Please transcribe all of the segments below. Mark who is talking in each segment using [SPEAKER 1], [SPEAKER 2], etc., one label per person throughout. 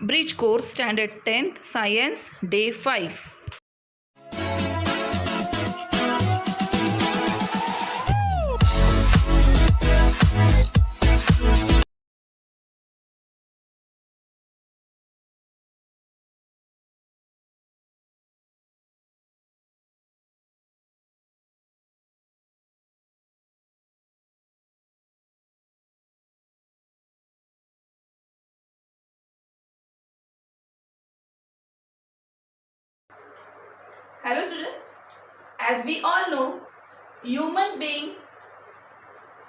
[SPEAKER 1] Bridge Course Standard 10th Science Day 5.
[SPEAKER 2] Hello students, as we all know, human being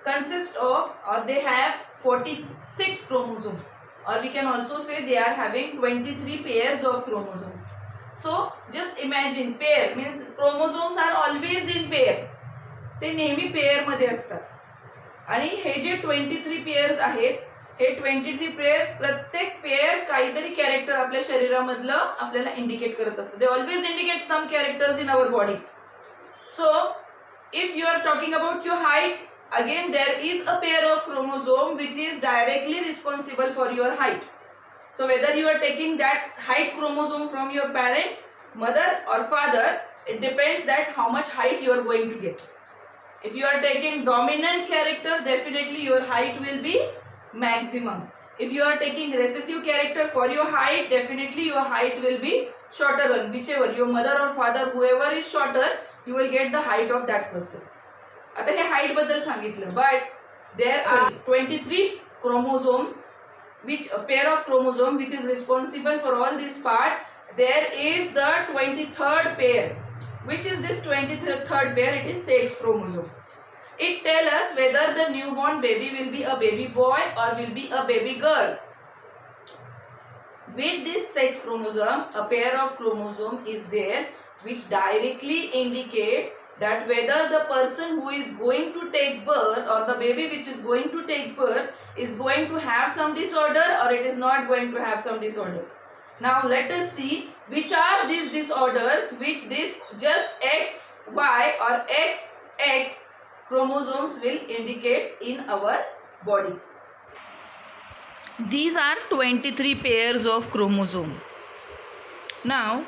[SPEAKER 2] consists of or they have 46 chromosomes, or we can also say they are having 23 pairs of chromosomes. So just imagine, pair means chromosomes are always in pair, ते नेहमी pair मध्ये असतात आणि हे जे 23 pairs आहेत हे 23 pairs प्रत्येक pair काहीतरी character आपल्या शरीरामधलं आपल्याला इंडिकेट करत असतं. They always indicate some characters in our body. So if you are talking about your height, again there is a pair of chromosome which is directly responsible for your height. So whether you are taking that height chromosome from your parent, mother or father, it depends that how much height you are going to get. If you are taking dominant character, definitely your height will be maximum. If you are taking recessive character for your height, definitely your height will be shorter one. Whichever your mother or father, whoever is shorter, you will get the height of that person. आता हे height बद्दल सांगितलं, but there are 23 chromosomes, which a pair of chromosome which is responsible for all this part. There is the 23rd pair. Which is this 23rd pair? It is sex chromosome. It tells us whether the newborn baby will be a baby boy or will be a baby girl. With this sex chromosome, a pair of chromosome is there which directly indicate that whether the person who is going to take birth or the baby which is going to take birth is going to have some disorder or it is not going to have some disorder. Now let us see which are these disorders which this just XY or XX chromosomes will indicate in our body.
[SPEAKER 1] These are 23 pairs of chromosome. Now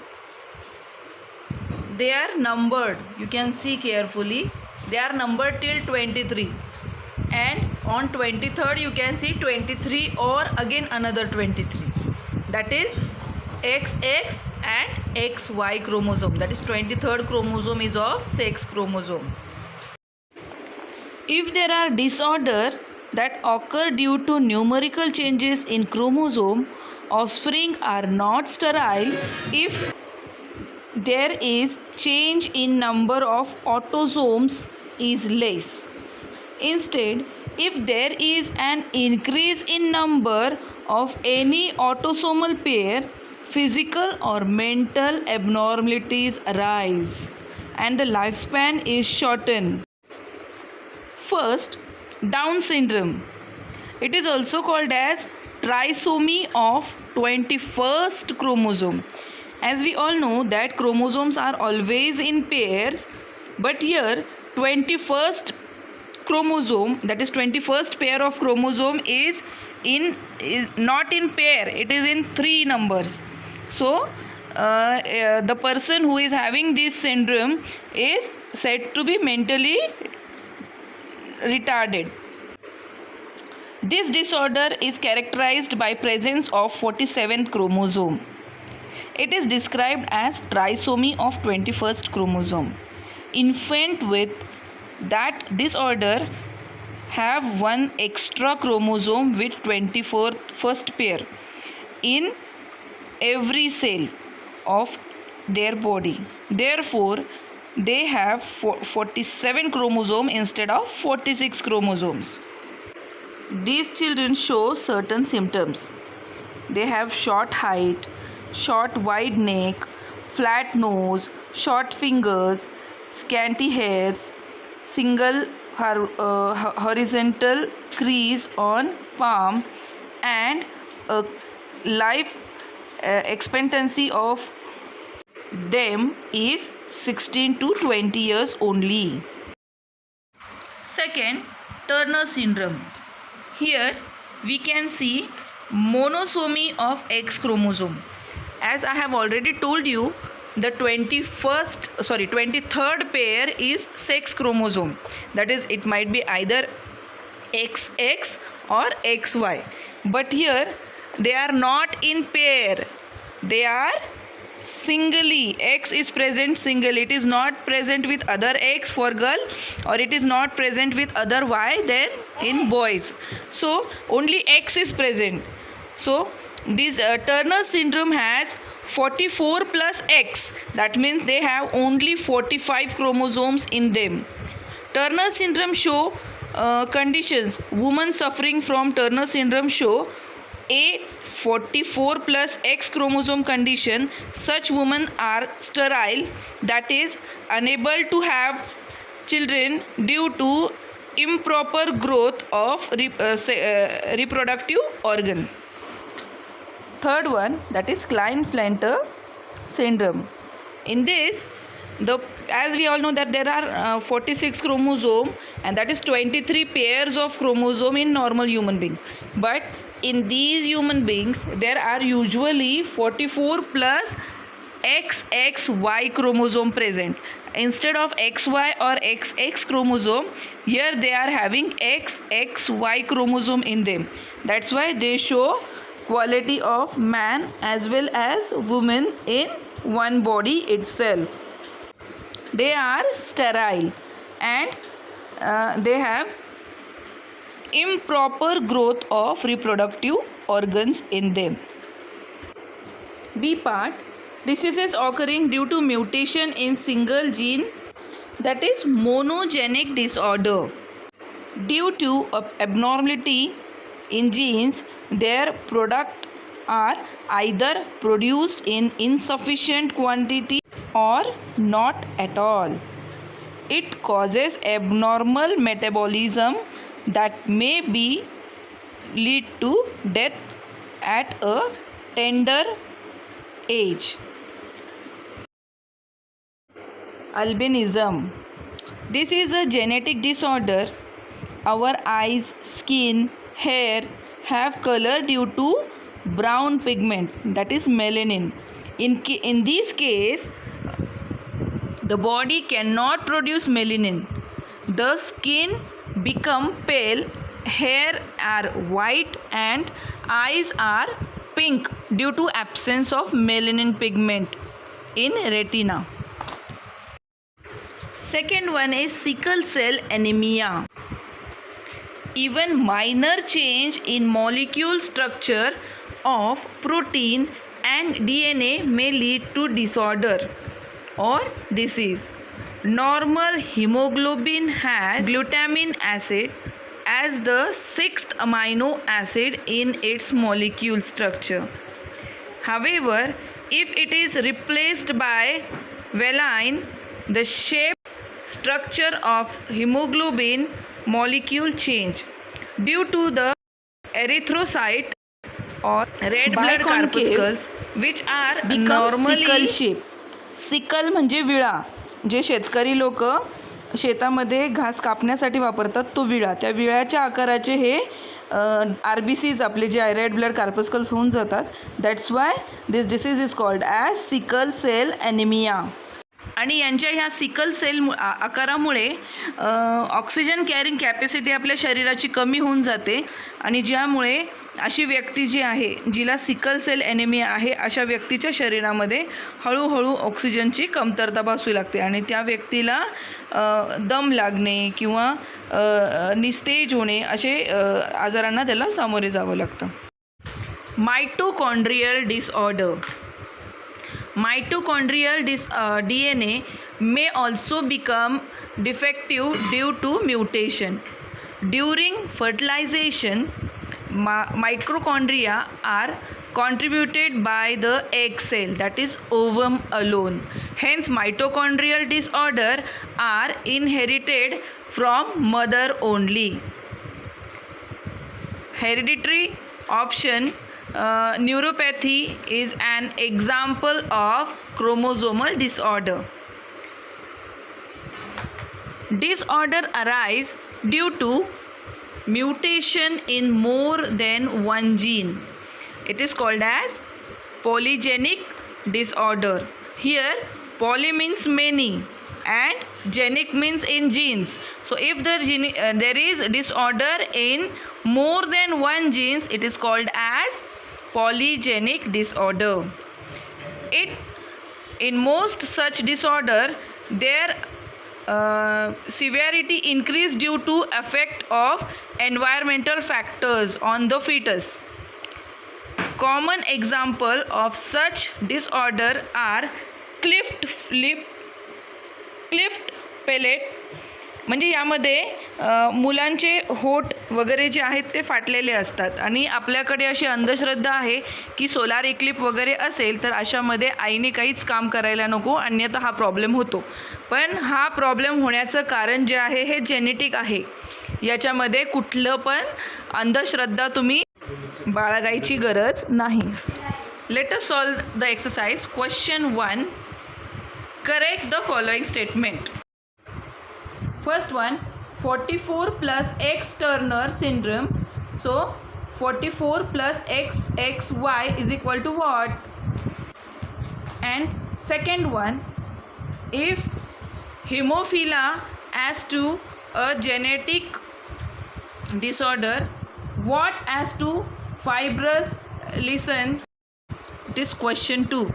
[SPEAKER 1] they are numbered. You can see carefully. They are numbered till 23, and on 23rd you can see 23 or again another 23. That is XX and XY chromosome. That is 23rd chromosome is of sex chromosome. If there are disorder that occur due to numerical changes in chromosome, offspring are not sterile if there is change in number of autosomes is less. Instead, if there is an increase in number of any autosomal pair, physical or mental abnormalities arise and the lifespan is shortened. First, Down syndrome. It is also called as trisomy of 21st chromosome. As we all know that chromosomes are always in pairs, but here 21st chromosome, that is 21st pair of chromosome is not in pair, it is in 3 numbers. So the person who is having this syndrome is said to be mentally retarded. This disorder is characterized by presence of 47th chromosome. It is described as trisomy of 21st chromosome. Infant with that disorder have one extra chromosome with 21st pair in every cell of their body. Therefore, they have 47 chromosome instead of 46 chromosomes. These children show certain symptoms. They have short height, short wide neck, flat nose, short fingers, scanty hairs, single horizontal crease on palm, and a life expectancy of them is 16 to 20 years only. Second, Turner syndrome. Here we can see monosomy of X chromosome. As I have already told you, the 23rd pair is sex chromosome. That is, it might be either XX or XY. But here they are not in pair. They are singly. X is present single. It is not present with other X for girl, or it is not present with other Y than in boys. So only X is present. So this Turner syndrome has 44 plus X. That means they have only 45 chromosomes in them. Turner syndrome show conditions. Women suffering from Turner syndrome show a 44 plus X chromosome condition. Such women are sterile, that is, unable to have children due to improper growth of reproductive organ. Third one, that is Klinefelter syndrome. In this, as we all know that there are 46 chromosome, and that is 23 pairs of chromosome in normal human being. But in these human beings, there are usually 44 plus XXY chromosome present. Instead of XY or XX chromosome, here they are having XXY chromosome in them. That's why they show quality of man as well as woman in one body itself. They are sterile and they have improper growth of reproductive organs in them. B part, diseases occurring due to mutation in single gene, that is monogenic disorder. Due to abnormality in genes, their product are either produced in insufficient quantity or not at all. It causes abnormal metabolism that may lead to death at a tender age. Albinism. This is a genetic disorder. Our eyes, skin, hair have color due to brown pigment, that is melanin. In this case, the body cannot produce melanin. The skin become pale, hair are white, and eyes are pink due to absence of melanin pigment in retina. Second one is sickle cell anemia. Even minor change in molecule structure of protein and DNA may lead to disorder or disease. Normal hemoglobin has glutamic acid as the sixth amino acid in its molecule structure. However, if it is replaced by valine, the shape structure of hemoglobin molecule change due to the erythrocyte or red blood corpuscles which are normally sickle shape. Sickle म्हणजे विळा. जे शेतकरी लोक शेतामध्ये घास कापण्यासाठी वापरतात तो विळा. त्या विळ्याच्या आकाराचे हे RBCs आपले जे रेड ब्लड कार्पस्कल्स होऊन जातात. That's why this disease is called as sickle cell anaemia. आणि यांच्या ह्या सिकल सेल आकारामुळे ऑक्सिजन कॅरिंग कॅपॅसिटी आपल्या शरीराची कमी होऊन जाते आणि ज्यामुळे अशी व्यक्ती जी आहे जिला सिकल सेल ॲनिमिया आहे अशा व्यक्तीच्या शरीरामध्ये हळूहळू ऑक्सिजनची कमतरता भासू लागते आणि त्या व्यक्तीला दम लागणे किंवा निस्तेज होणे असे आजारांना त्याला सामोरे जावं लागतं. Mitochondrial disorder. Mitochondrial DNA may also become defective due to mutation. During fertilization, mitochondria are contributed by the egg cell, that is ovum alone. Hence, mitochondrial disorder are inherited from mother only. Hereditary option. Neuropathy is an example of chromosomal disorder. Disorder arise due to mutation in more than one gene. It is called as polygenic disorder. Here poly means many and genic means in genes. So if there is disorder in more than one genes, it is called as polygenic disorder. In most such disorder, their severity increase due to effect of environmental factors on the fetus. Common example of such disorder are cleft lip, cleft palate, म्हणजे यामध्ये मुलांचे होठ वगैरे जे आहेत ते फाटलेले असतात आणि आपल्याकडे अशी अंधश्रद्धा आहे की सोलार इक्लिप वगैरे असेल तर अशामध्ये आईने काहीच काम करायला नको, अन्यथा हा प्रॉब्लेम होतो. पण हा प्रॉब्लेम होण्याचं कारण जे आहे हे जेनेटिक आहे. याच्यामध्ये कुठलं पण अंधश्रद्धा तुम्ही बाळगायची गरज नाही. Let us solve the exercise. Question 1. Correct the following statement. First one, 44 plus X Turner syndrome. So 44 plus XXY is equal to what? And second one, if hemophilia as to a genetic disorder, what as to fibrous lesion? It is question 2.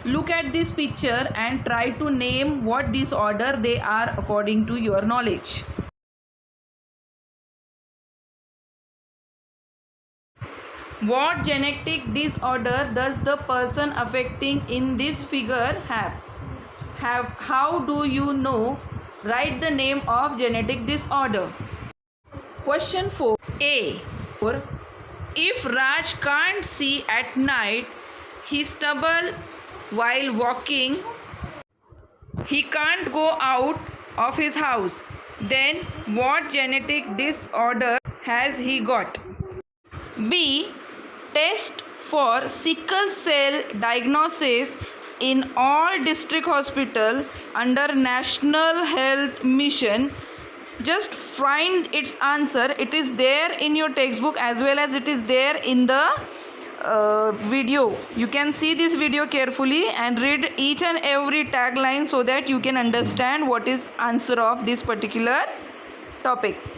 [SPEAKER 1] Look at this picture and try to name what disorder they are according to your knowledge. What genetic disorder does the person affecting in this figure have? How do you know? Write the name of genetic disorder. Question 4. A. If Raj can't see at night, he stumbles while walking, he can't go out of his house, then what genetic disorder has he got? B. Test for sickle cell diagnosis in all district hospital under National Health Mission. Just find its answer. It is there in your textbook as well as it is there in the video. You can see this video carefully and read each and every tagline so that you can understand what is answer of this particular topic.